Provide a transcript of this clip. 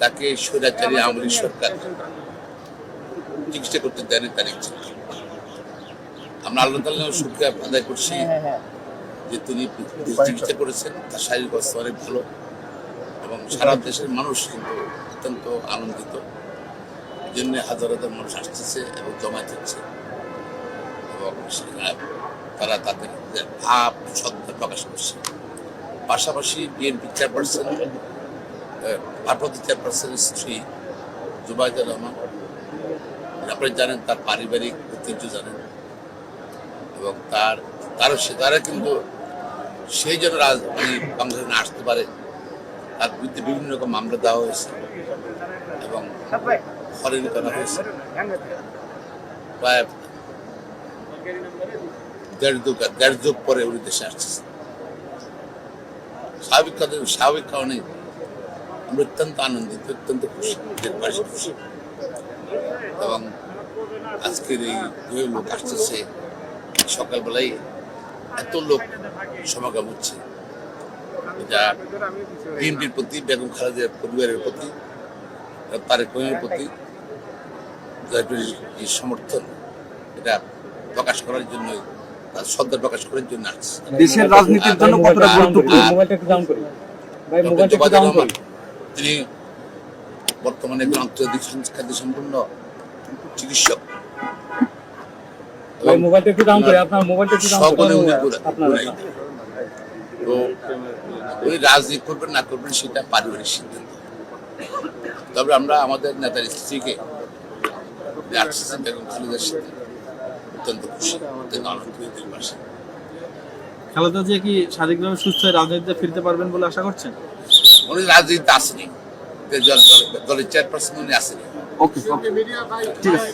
তাকে স্বৈরাচারী আওয়ামী লীগ সরকার চিকিৎসা করতে দেয়নি তার ইচ্ছা। আমরা আল্লাহ তাআলার শুকরিয়া আদায় করছি যে তিনি চিকিৎসা করেছেন, তার শারীরিক অবস্থা অনেক ভালো এবং সারা দেশের মানুষ কিন্তু অত্যন্ত আনন্দিত। এই জন্য হাজার হাজার মানুষ আসতেছে এবং জমায়েত হচ্ছে এবং তারা তাদের ভাব সত্তা প্রকাশ করছে। পাশাপাশি বিএনপি চেয়ারপারসন ভারপ্রাপ্ত চেয়ারপারসনের স্ত্রী জুবাইদা রহমান, আপনারা জানেন তার পারিবারিক ঐতিহ্য জানেন এবং তারা কিন্তু সেই জন্য বাংলাদেশে না আসতে পারে তার বিরুদ্ধে বিভিন্ন রকম মামলা দেওয়া হয়েছে এবং হয়রানি করা হয়েছে। প্রায় দেড় যুগ পরে উনি দেশে আসছে। স্বাভাবিক কারণে আমরা অত্যন্ত আনন্দিত, অত্যন্ত খুশি, খুশি এবং আজকের এই লোক আসতেছে, সকালবেলায় এত লোক সমাগম হচ্ছে, এটা বিএনপির প্রতি, বেগম খালেদার পরিবারের প্রতি, তারেক রহমানের প্রতি যে সমর্থন, এটা প্রকাশ করার জন্য, তার শ্রদ্ধা প্রকাশ করার জন্য আসছে। দেশের রাজনীতির জন্য কতটা গুরুত্বপূর্ণ তিনি বর্তমানে একজন আন্তর্জাতিক খ্যাতি সম্পন্ন চিকিৎসক। উনি রাজনীতি করবেন না করবেন সেটা পারিবারিক সিদ্ধান্ত। তবে আমরা আমাদের নেতার স্ত্রীকে বেগম খালেদার সাথে অত্যন্ত খুশি, অত্যন্ত আনন্দিত। খালেদা জিয়া কি শারীরিকভাবে সুস্থ হয়ে রাজনীতিতে ফিরতে পারবেন বলে আশা করছেন? উনি রাজনীতিতে আসেনি, দলের চেয়ারপারসন উনি আসেনি। ওকে, ঠিক আছে।